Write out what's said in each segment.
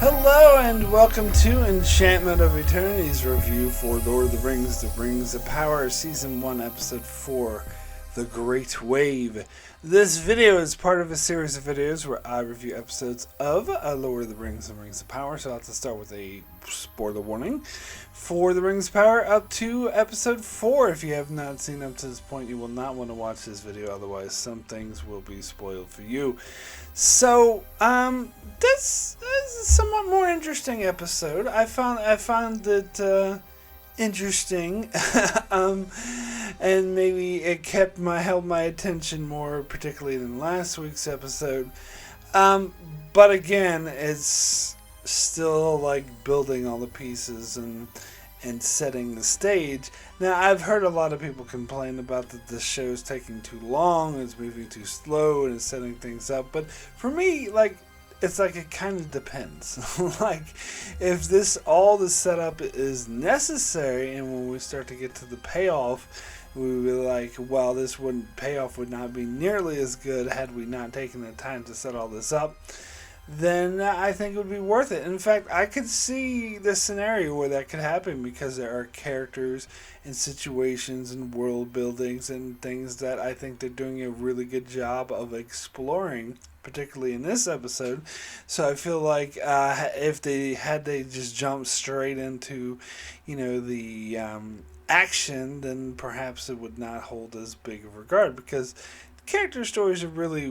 Hello and welcome to Enchantment of Eternity's review for Lord of the Rings, The Rings of Power, Season 1, Episode 4, The Great Wave. This video is part of a series of videos where I review episodes of Lord of the Rings and Rings of Power, so I'll have to start with a spoiler warning for The Rings of Power up to Episode 4. If you have not seen up to this point, you will not want to watch this video, otherwise some things will be spoiled for you. So, this is a somewhat more interesting episode. I found it interesting, and maybe it held my attention more, particularly than last week's episode. But again, it's still like building all the pieces and setting the stage. Now, I've heard a lot of people complain about that the show's taking too long, it's moving too slow, and it's setting things up. But for me, it's like it kind of depends. Like, if all the setup is necessary, and when we start to get to the payoff, we would be like, well, payoff would not be nearly as good had we not taken the time to set all this up, then I think it would be worth it. In fact, I could see the scenario where that could happen, because there are characters and situations and world buildings and things that I think they're doing a really good job of exploring, particularly in this episode. So I feel like if they just jumped straight into, the action, then perhaps it would not hold as big of regard, because character stories are really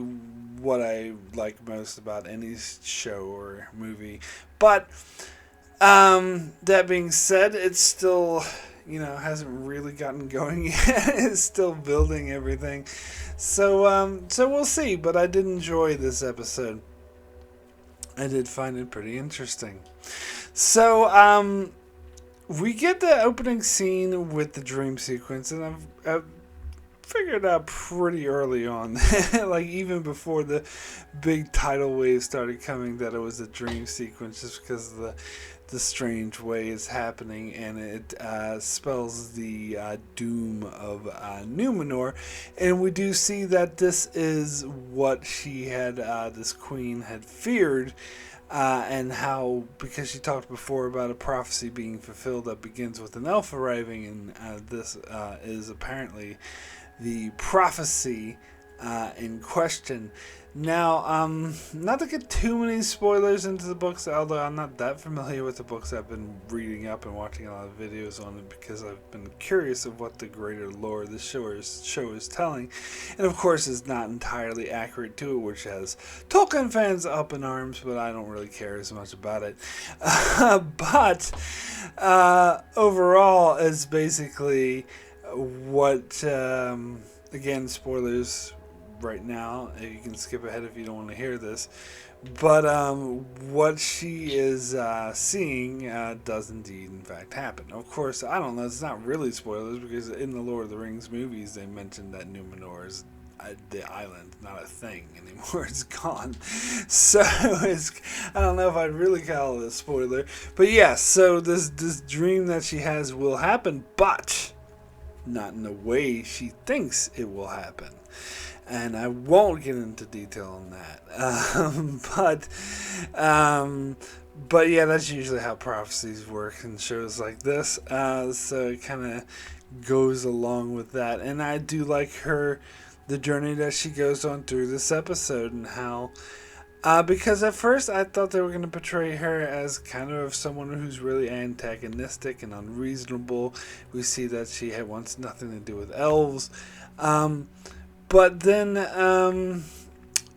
what I like most about any show or movie. But that being said, it's still, hasn't really gotten going yet. It's still building everything. So we'll see. But I did enjoy this episode. I did find it pretty interesting. So we get the opening scene with the dream sequence, and I've figured out pretty early on, like even before the big tidal wave started coming, that it was a dream sequence, just because of the strange way it's happening, and it spells the doom of Numenor. And we do see that this is what this queen had feared, and how, because she talked before about a prophecy being fulfilled that begins with an elf arriving, and this is apparently the prophecy in question. Now, not to get too many spoilers into the books, although I'm not that familiar with the books. I've been reading up and watching a lot of videos on it, because I've been curious of what the greater lore of the show is telling. And of course, it's not entirely accurate to it, which has Tolkien fans up in arms, but I don't really care as much about it. But overall, it's basically what, again, spoilers right now, you can skip ahead if you don't want to hear this, but what she is seeing does indeed in fact happen. Of course, I don't know, it's not really spoilers, because in the Lord of the Rings movies they mentioned that Numenor is the island, not a thing anymore. It's gone. So I don't know if I'd really call it a spoiler, but yes, so this dream that she has will happen, but not in the way she thinks it will happen. And I won't get into detail on that. But yeah, that's usually how prophecies work in shows like this. So it kind of goes along with that. And I do like the journey that she goes on through this episode, and how, because at first I thought they were going to portray her as kind of someone who's really antagonistic and unreasonable. We see that she wants nothing to do with elves. But then,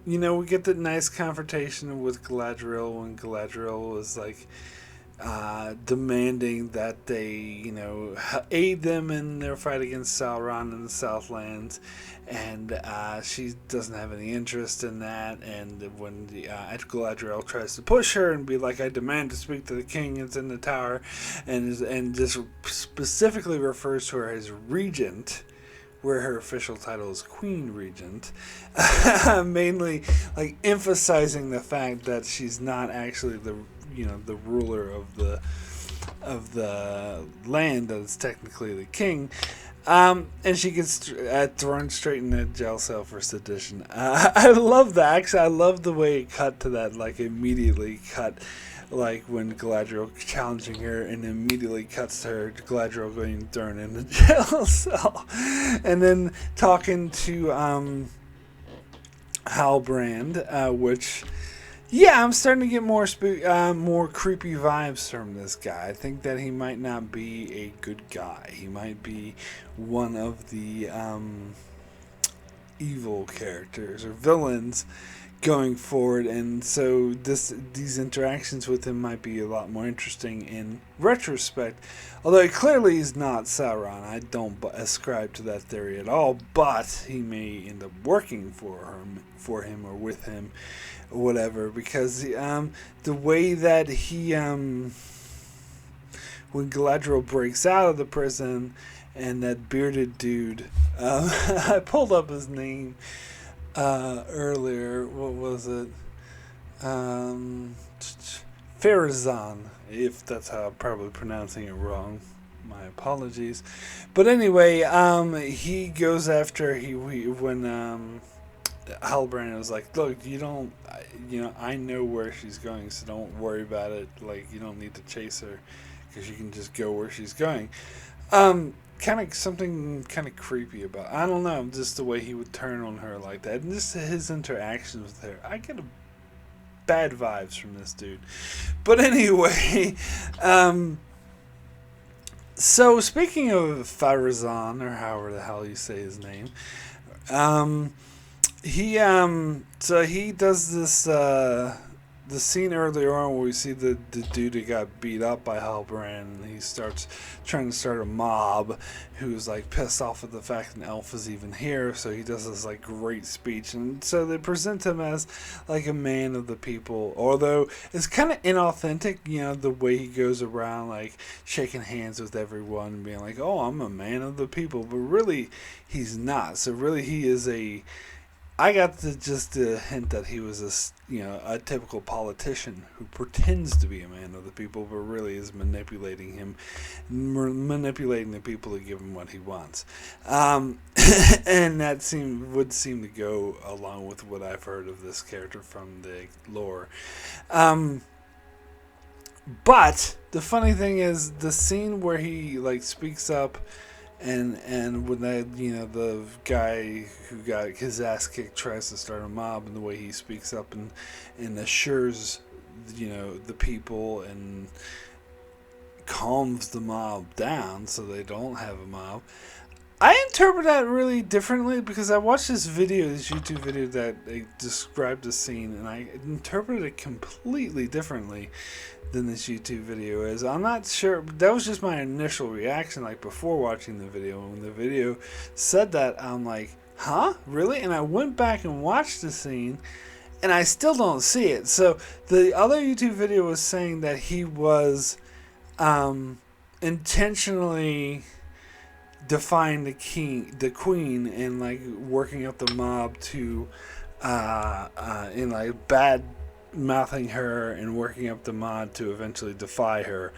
we get that nice confrontation with Galadriel, when Galadriel was like demanding that they, aid them in their fight against Sauron in the Southlands, and she doesn't have any interest in that. And when Galadriel tries to push her and be like, "I demand to speak to the king," it's in the tower, and just specifically refers to her as regent, where her official title is Queen Regent, mainly like emphasizing the fact that she's not actually the ruler of the land, that is technically the king. And she gets thrown straight in a jail cell for sedition. I love that. Actually, I love the way it cut to that, like immediately cut, like when Galadriel challenging her, and immediately cuts to her, Galadriel getting thrown in the jail cell, and then talking to Halbrand, which. Yeah, I'm starting to get more more creepy vibes from this guy. I think that he might not be a good guy. He might be one of the evil characters or villains going forward, and so these interactions with him might be a lot more interesting in retrospect. Although he clearly is not Sauron, I don't ascribe to that theory at all. But he may end up working for him or with him, or whatever. Because the way that he when Galadriel breaks out of the prison, and that bearded dude, I pulled up his name. Earlier, what was it? Farazan, if that's how I'm probably pronouncing it wrong. My apologies. But anyway, he goes after when Halbrand was like, look, I know where she's going, so don't worry about it. Like, you don't need to chase her, because you can just go where she's going. Kind of something kind of creepy about, I don't know, just the way he would turn on her like that, and just his interactions with her. I get bad vibes from this dude. But anyway, so speaking of Farazan, or however the hell you say his name, he does this the scene earlier on where we see the dude who got beat up by Halbrand, and he starts trying to start a mob who's like pissed off at the fact an elf is even here, so he does this like great speech, and so they present him as like a man of the people, although it's kind of inauthentic, the way he goes around like shaking hands with everyone and being like, oh, I'm a man of the people, but really he's not. So really he is I got the hint that he was a typical politician who pretends to be a man of the people, but really is manipulating the people to give him what he wants, and that would seem to go along with what I've heard of this character from the lore. But the funny thing is the scene where he like speaks up. And when the guy who got his ass kicked tries to start a mob, and the way he speaks up and assures the people and calms the mob down so they don't have a mob, I interpret that really differently, because I watched this YouTube video that described the scene, and I interpreted it completely differently than this YouTube video is. I'm not sure. That was just my initial reaction, like before watching the video. When the video said that, I'm like, huh? Really? And I went back and watched the scene, and I still don't see it. So the other YouTube video was saying that he was intentionally defying the queen, and like working up the mob to in like bad mouthing her and working up the mob to eventually defy her.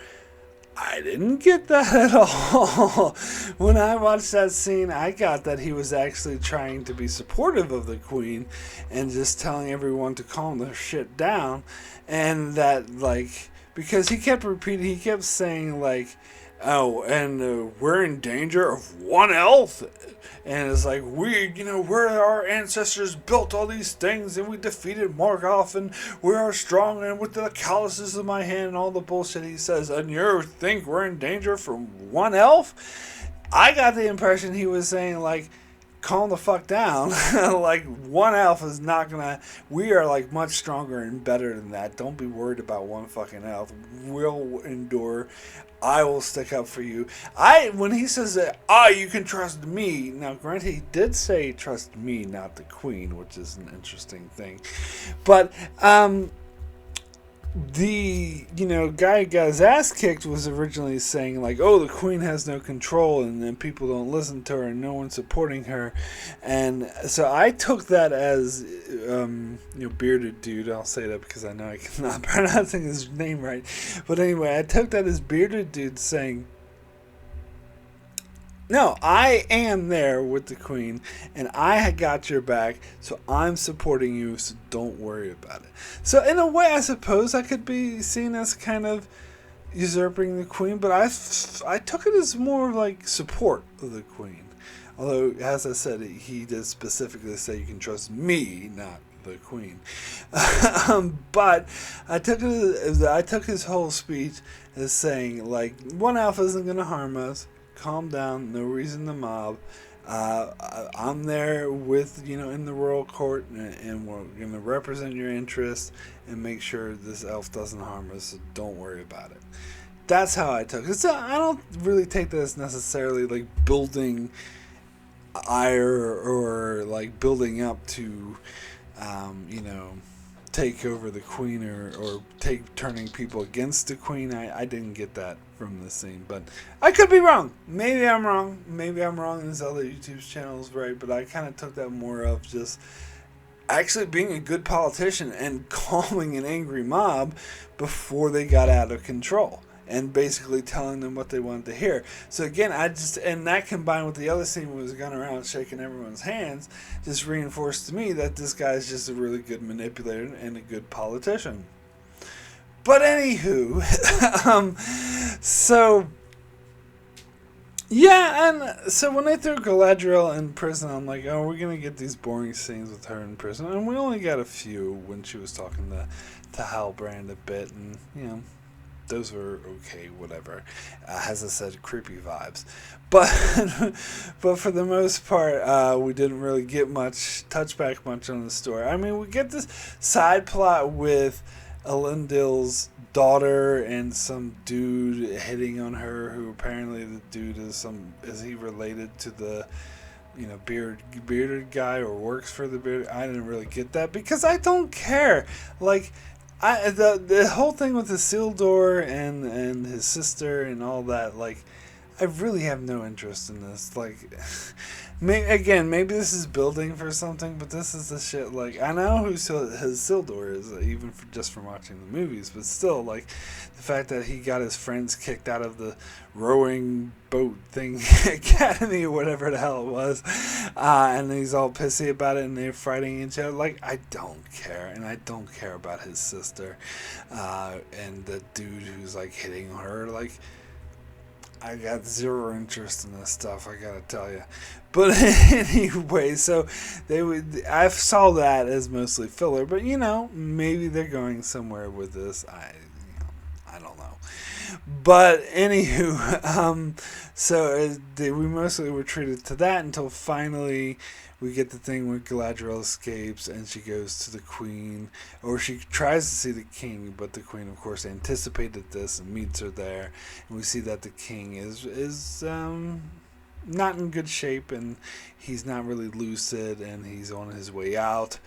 I didn't get that at all. When I watched that scene, I got that he was actually trying to be supportive of the queen and just telling everyone to calm their shit down, and that like, because he kept saying like, oh, and we're in danger of one elf, and it's like, where our ancestors built all these things, and we defeated Morgoth, and we are strong, and with the calluses of my hand, and all the bullshit he says, and you think we're in danger from one elf? I got the impression he was saying like, calm the fuck down. Like, one elf is not gonna, we are like much stronger and better than that. Don't be worried about one fucking elf. We'll endure. I will stick up for you. When he says that, you can trust me. Now, granted, he did say trust me, not the queen, which is an interesting thing. But, the guy who got his ass kicked was originally saying like, oh, the queen has no control, and then people don't listen to her, and no one's supporting her. And so I took that as bearded dude, I'll say that because I know I cannot pronouncing his name right, but anyway, I took that as bearded dude saying, No, I am there with the queen, and I had got your back, so I'm supporting you, so don't worry about it. So in a way, I suppose I could be seen as kind of usurping the queen, but I took it as more like support of the queen. Although, as I said, he did specifically say you can trust me, not the queen. But I took his whole speech as saying like one alpha isn't going to harm us. Calm down. No reason to mob. I'm there with in the royal court, and we're going to represent your interests and make sure this elf doesn't harm us. So don't worry about it. That's how I took it. So I don't really take this necessarily like building ire or like building up to, take over the queen or turning people against the queen. I didn't get that from the scene, but I could be wrong. Maybe I'm wrong. Maybe I'm wrong and this other YouTube channel is right, but I kind of took that more of just actually being a good politician and calming an angry mob before they got out of control and basically telling them what they wanted to hear. So again, and that combined with the other scene where he was going around shaking everyone's hands, just reinforced to me that this guy is just a really good manipulator and a good politician. But anywho, so yeah, and so when they threw Galadriel in prison, I'm like, oh, we're gonna get these boring scenes with her in prison, and we only got a few when she was talking to Halbrand a bit, and those were okay, whatever. As I said, creepy vibes. But but for the most part, we didn't really get touch back much on the story. I mean, we get this side plot with Elendil's daughter and some dude hitting on her, who apparently the dude is he related to the bearded guy or works for the bearded. I didn't really get that because I don't care. Like, the whole thing with Isildur and his sister and all that, like, I really have no interest in this. Like, maybe this is building for something, but this is the shit. Like, I know who Isildur is, even just from watching the movies, but still, like, the fact that he got his friends kicked out of the rowing boat thing academy or whatever the hell it was, and he's all pissy about it, and they're fighting each other. Like, I don't care, and I don't care about his sister, and the dude who's like hitting her. Like, I got zero interest in this stuff, I gotta tell you. But anyway, so I saw that as mostly filler, but maybe they're going somewhere with this. I don't know. But anywho, so we mostly were treated to that until finally we get the thing where Galadriel escapes and she goes to the queen, or she tries to see the king, but the queen, of course, anticipated this and meets her there. And we see that the king is not in good shape, and he's not really lucid, and he's on his way out.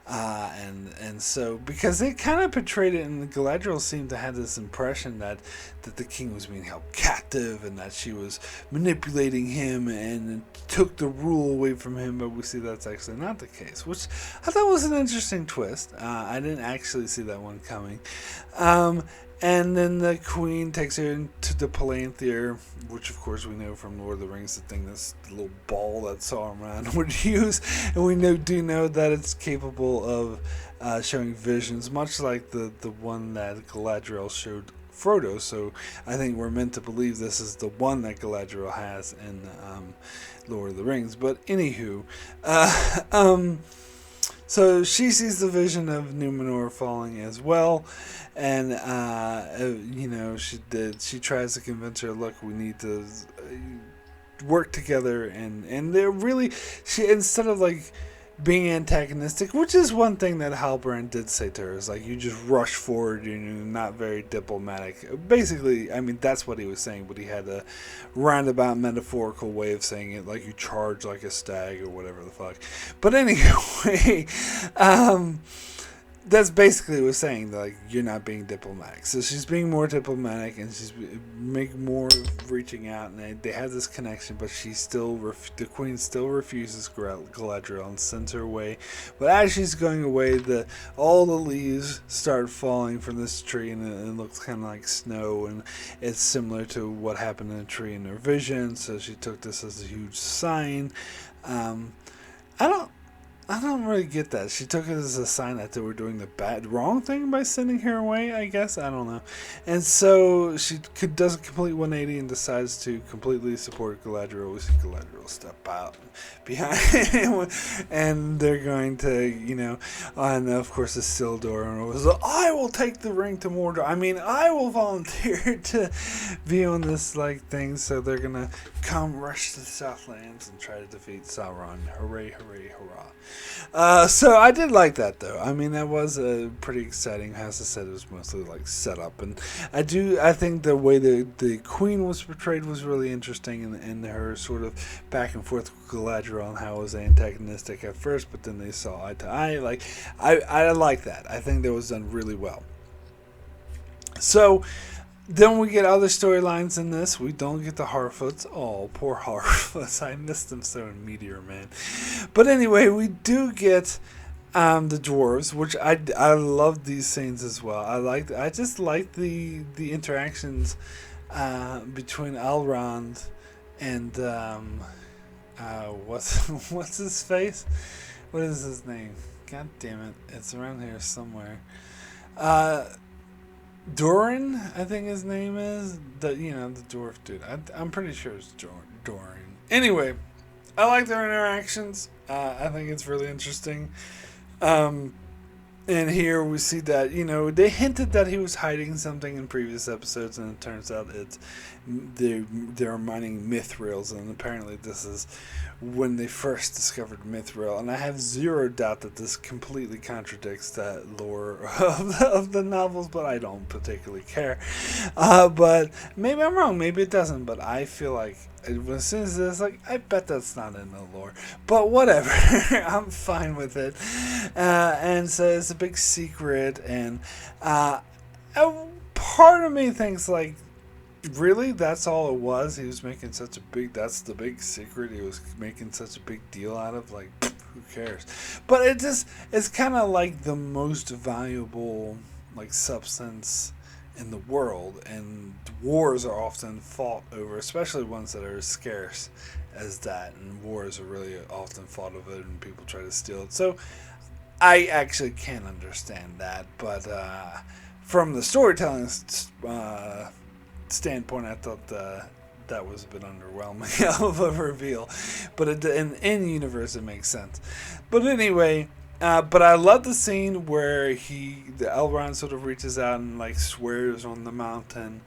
And so, because they kind of portrayed it, and Galadriel seemed to have this impression that the king was being held captive and that she was manipulating him and took the rule away from him, but we see that's actually not the case, which I thought was an interesting twist. I didn't actually see that one coming. And then the queen takes her into the Palantir, which of course we know from Lord of the Rings, the thing, this little ball that Sauron would use. And we do know that it's capable of showing visions, much like the one that Galadriel showed Frodo. So I think we're meant to believe this is the one that Galadriel has in Lord of the Rings. But anywho, so she sees the vision of Numenor falling as well, and she tries to convince her, look, we need to work together, and they're really, she, instead of like being antagonistic, which is one thing that Halbrand did say to her, is like, you just rush forward, you're not very diplomatic. Basically, I mean, that's what he was saying, but he had a roundabout metaphorical way of saying it, like you charge like a stag or whatever the fuck. But anyway, that's basically what saying, like, you're not being diplomatic. So she's being more diplomatic, and she's making more reaching out, and they have this connection, but she still the queen still refuses Galadriel and sends her away. But as she's going away, all the leaves start falling from this tree, and it looks kind of like snow, and it's similar to what happened in a tree in her vision. So she took this as a huge sign. I don't really get that. She took it as a sign that they were doing the wrong thing by sending her away, I guess. I don't know. And so she does a complete 180 and decides to completely support Galadriel. We see Galadriel step out behind him, and they're going to, and of course Isildur was, I will take the ring to Mordor. I mean, I will volunteer to be on this, thing. So they're going to come rush to the Southlands and try to defeat Sauron. Hooray, hooray, hurrah. So I did like that, though. I mean, that was pretty exciting. As I said, it was mostly set up, and I think the way the queen was portrayed was really interesting, and her sort of back and forth with Galadriel and how it was antagonistic at first, but then they saw eye to eye. I like that. I think that was done really well. So then we get other storylines in this. We don't get the Harfoots. Oh, poor Harfoots. I missed them so in Meteor Man. But anyway, we do get the dwarves, which I love these scenes as well. I just like the interactions between Elrond and what's his face? What is his name? God damn it! It's around here somewhere. Doran, I think his name is the dwarf dude. I'm pretty sure it's Doran. Anyway, I like their interactions. I think it's really interesting. And here we see that, they hinted that he was hiding something in previous episodes, and it turns out they're mining mithrils, and apparently this is when they first discovered mithril. And I have zero doubt that this completely contradicts that lore of the novels, but I don't particularly care. But maybe I'm wrong, maybe it doesn't, but I feel like as soon as it's I bet that's not in the lore, but whatever. I'm fine with it. And so it's a big secret, and part of me thinks really that's all it was. He was making that's the big secret he was making such a big deal out of. Who cares? But it's kind of like the most valuable substance in the world, and wars are often fought over, especially ones that are as scarce as that, and wars are really often fought over and people try to steal it. So I actually can understand that, but from the storytelling standpoint, I thought that was a bit underwhelming of a reveal, but in universe it makes sense. But anyway, but I love the scene where the Elrond sort of reaches out and swears on the mountain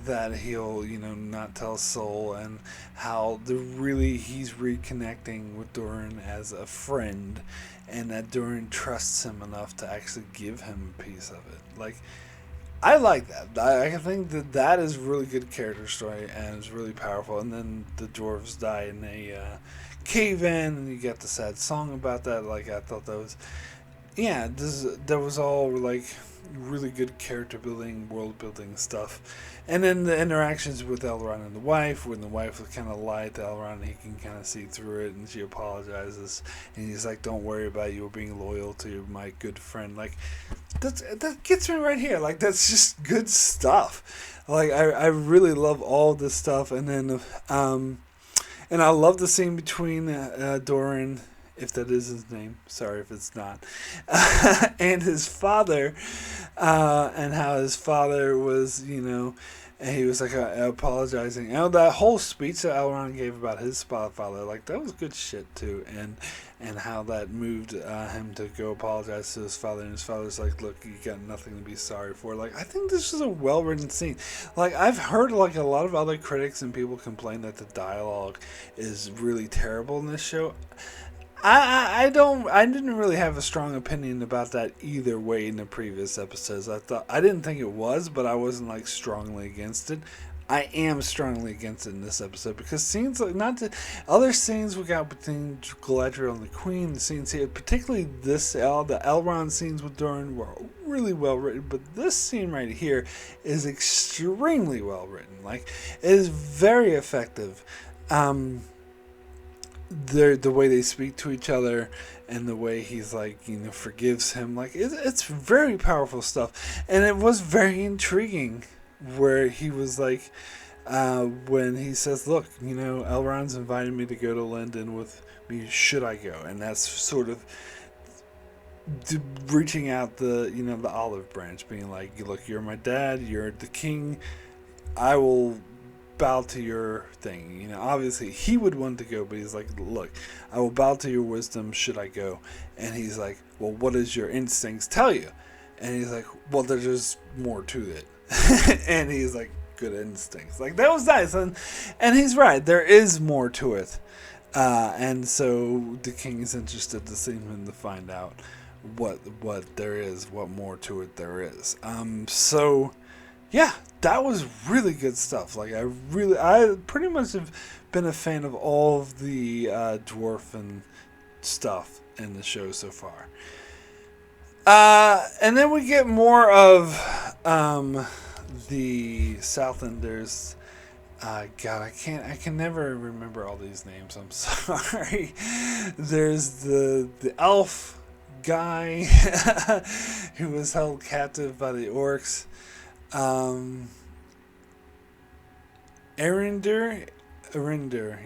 that he'll not tell a soul, and how he's reconnecting with Durin as a friend, and that Durin trusts him enough to actually give him a piece of it. I like that. I think that is really good character story, and it's really powerful. And then the dwarves die in a cave in, and you get the sad song about that. I thought that was, that was all really good character building, world building stuff. And then the interactions with Elrond and the wife, when the wife was kind of lied to Elrond, he can kind of see through it, and she apologizes, and he's like, "Don't worry about it, you were being loyal to my good friend." That gets me right here. That's just good stuff. I really love all this stuff, and then and I love the scene between Doran, if that is his name, sorry if it's not, and his father, and how his father was, and he was apologizing. That whole speech that Elrond gave about his father, that was good shit too, and how that moved him to go apologize to his father, and his father's like, "Look, you got nothing to be sorry for." I think this is a well-written scene. I've heard a lot of other critics and people complain that the dialogue is really terrible in this show. I didn't really have a strong opinion about that either way in the previous episodes. I didn't think it was, but I wasn't strongly against it. I am strongly against it in this episode because scenes like other scenes we got between Galadriel and the Queen, the scenes here, particularly the Elrond scenes with Durin were really well written, but this scene right here is extremely well written. Like, it is very effective. The way they speak to each other and the way he's like, forgives him, like it's very powerful stuff, and it was very intriguing where he was like, when he says, look, Elrond's invited me to go to London with me, should I go? And that's sort of reaching out the olive branch, being like, look, you're my dad, you're the king, I will bow to your thing. Obviously he would want to go, but he's like, look, I will bow to your wisdom, should I go? And he's like, well, what does your instincts tell you? And he's like, well, there's just more to it. And he's like, good instincts. Like, that was nice. And he's right, there is more to it. And so the king is interested to see him to find out what there is, what more to it there is. So yeah, that was really good stuff. Like, I pretty much have been a fan of all of the dwarven stuff in the show so far. And then we get more of the Southlanders. God, I can never remember all these names. I'm sorry. There's the elf guy who was held captive by the orcs. Arinder,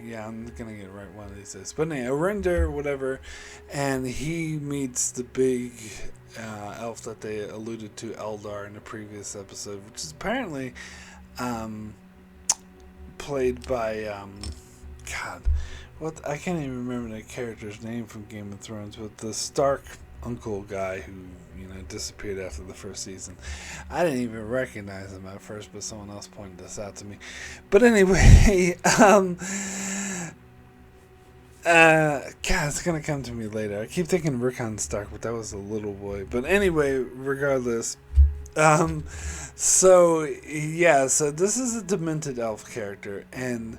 yeah, I'm gonna get it right one of these days. But anyway, Arinder, whatever, and he meets the big elf that they alluded to, Eldar, in the previous episode, which is apparently played by God, what, I can't even remember the character's name from Game of Thrones, but the Stark uncle guy who disappeared after the first season. I didn't even recognize him at first, but someone else pointed this out to me. But anyway, God, it's gonna come to me later. I keep thinking Rickon Stark, but that was a little boy. But anyway, regardless, so this is a demented elf character, and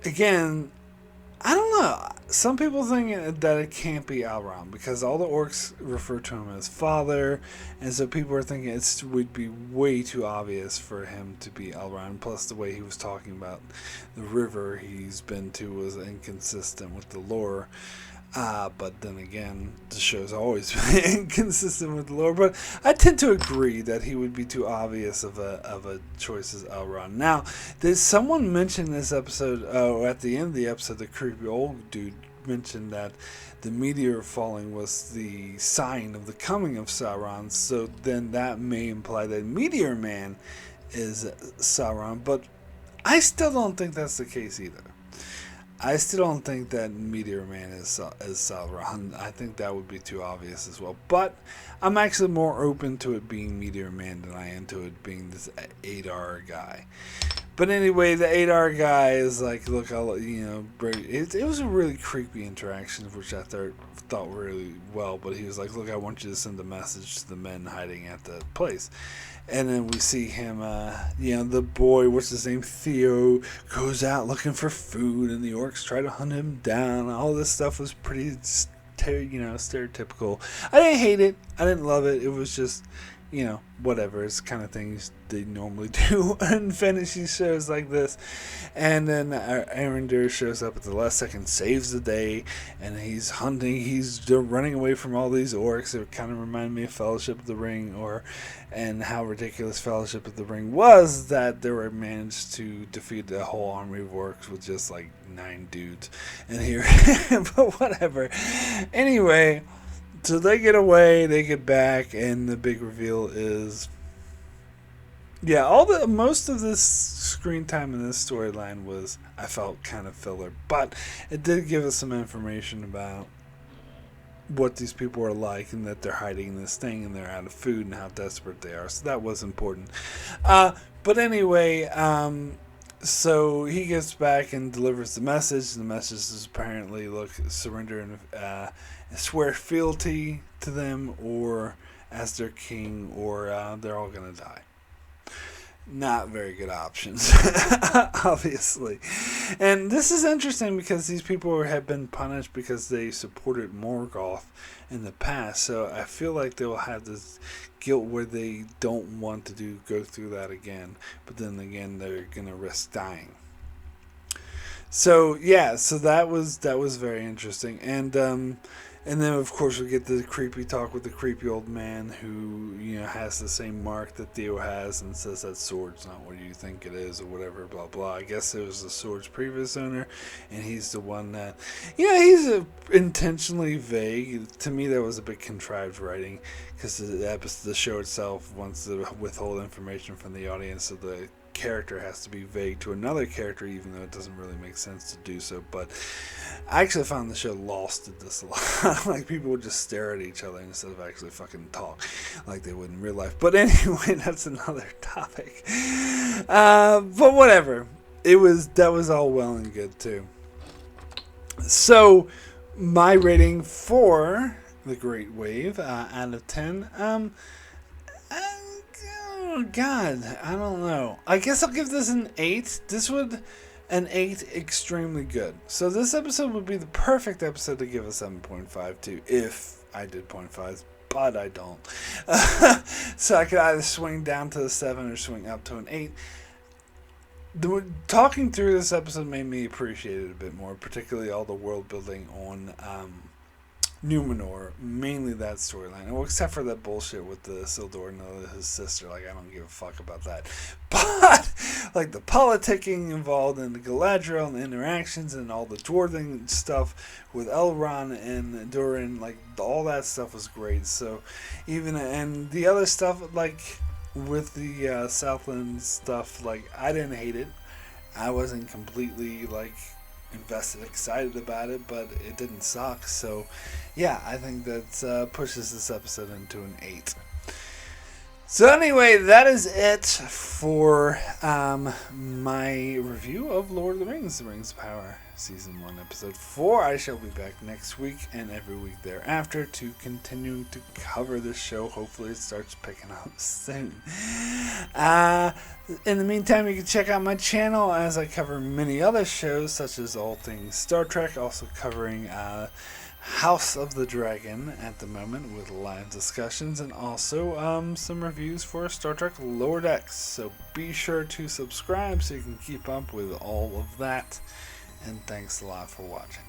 again, I don't know. Some people think that it can't be Elrond because all the orcs refer to him as father, and so people are thinking it would be way too obvious for him to be Elrond. Plus, the way he was talking about the river he's been to was inconsistent with the lore. But then again, the show's always been inconsistent with the lore. But I tend to agree that he would be too obvious of a choice as Elrond. Now, did someone mention this episode? Oh, at the end of the episode, the creepy old dude mentioned that the meteor falling was the sign of the coming of Sauron. So then that may imply that Meteor Man is Sauron. But I still don't think that's the case either. I still don't think that Meteor Man is Sauron. I think that would be too obvious as well. But I'm actually more open to it being Meteor Man than I am to it being this Adar guy. But anyway, the Adar guy is like, look, it was a really creepy interaction, which I thought really well. But he was like, look, I want you to send a message to the men hiding at the place. And then we see him, the boy, what's his name, Theo, goes out looking for food, and the orcs try to hunt him down. All this stuff was pretty, stereotypical. I didn't hate it. I didn't love it. It was just, whatever. It's the kind of things they normally do in fantasy shows like this. And then Arinder shows up at the last second, saves the day, and he's hunting. He's running away from all these orcs. It kind of reminded me of Fellowship of the Ring, and how ridiculous Fellowship of the Ring was, that they were managed to defeat a whole army of orcs with just like 9 dudes. And here, but whatever. Anyway, so they get away, they get back, and the big reveal is, most of this screen time in this storyline was, I felt, kind of filler, but it did give us some information about what these people are like, and that they're hiding this thing, and they're out of food, and how desperate they are. So that was important. But anyway, so he gets back and delivers the message. The message is apparently, look, surrender and swear fealty to them, or as their king, or they're all gonna die. not very good options, obviously. And this is interesting because these people have been punished because they supported Morgoth in the past. So I feel like they'll have this guilt where they don't want to go through that again. But then again, they're gonna risk dying. So yeah, so that was very interesting, and then of course we get the creepy talk with the creepy old man who has the same mark that Theo has and says that sword's not what you think it is or whatever, blah blah. I guess it was the sword's previous owner, and he's the one that he's intentionally vague. To me, that was a bit contrived writing because the show itself wants to withhold information from the audience, so the character has to be vague to another character, even though it doesn't really make sense to do so. But I actually found the show lost at this a lot. Like, people would just stare at each other instead of actually fucking talk like they would in real life. But anyway, that's another topic. But whatever. That was all well and good too. So my rating for The Great Wave out of 10, oh God, I don't know. I guess I'll give this an 8. An 8 extremely good. So this episode would be the perfect episode to give a 7.5 to if I did 0.5, but I don't. So I could either swing down to the 7 or swing up to an 8. Talking through this episode made me appreciate it a bit more, particularly all the world building on Numenor, mainly that storyline. Well, except for that bullshit with the Isildur and his sister. Like, I don't give a fuck about that. But, like, the politicking involved in the Galadriel and the interactions and all the dwarven stuff with Elrond and Durin, like, all that stuff was great. So, and the other stuff, like, with the Southland stuff, like, I didn't hate it. I wasn't completely, like, invested, excited about it, but it didn't suck. So yeah, I think that pushes this episode into an 8. So anyway, that is it for my review of Lord of the Rings, The Rings of Power, Season 1, Episode 4. I shall be back next week and every week thereafter to continue to cover this show. Hopefully it starts picking up soon. In the meantime, you can check out my channel as I cover many other shows, such as all things Star Trek, also covering House of the Dragon at the moment with live discussions, and also some reviews for Star Trek Lower Decks. So be sure to subscribe so you can keep up with all of that. And thanks a lot for watching.